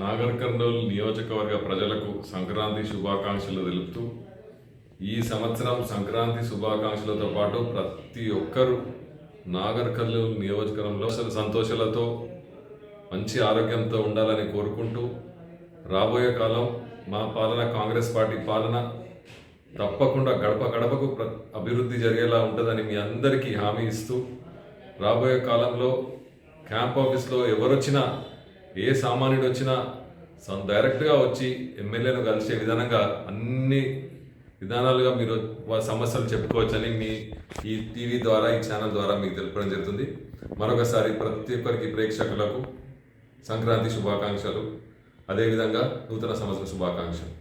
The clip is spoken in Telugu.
నాగర్ కర్నూల్ నియోజకవర్గ ప్రజలకు సంక్రాంతి శుభాకాంక్షలు తెలుపుతూ ఈ సంవత్సరం సంక్రాంతి శుభాకాంక్షలతో పాటు ప్రతి ఒక్కరూ నాగర్ కర్నూల్ నియోజకవర్గంలో సంతోషాలతో మంచి ఆరోగ్యంతో ఉండాలని కోరుకుంటూ రాబోయే కాలం మా పాలన కాంగ్రెస్ పార్టీ పాలన తప్పకుండా గడప గడపకు అభివృద్ధి జరిగేలా ఉంటుందని మీ అందరికీ హామీ ఇస్తూ రాబోయే కాలంలో క్యాంప్ ఆఫీస్లో ఎవరొచ్చినా ఏ సామాన్యుడు వచ్చినా డైరెక్ట్గా వచ్చి ఎమ్మెల్యేను కలిసే విధానంగా అన్ని విధానాలుగా మీరు వారి సమస్యలు చెప్పుకోవచ్చని మీ ఈ టీవీ ద్వారా ఈ ఛానల్ ద్వారా మీకు తెలపడం జరుగుతుంది. మరొకసారి ప్రతి ఒక్కరికి ప్రేక్షకులకు సంక్రాంతి శుభాకాంక్షలు, అదేవిధంగా నూతన సంవత్సర శుభాకాంక్షలు.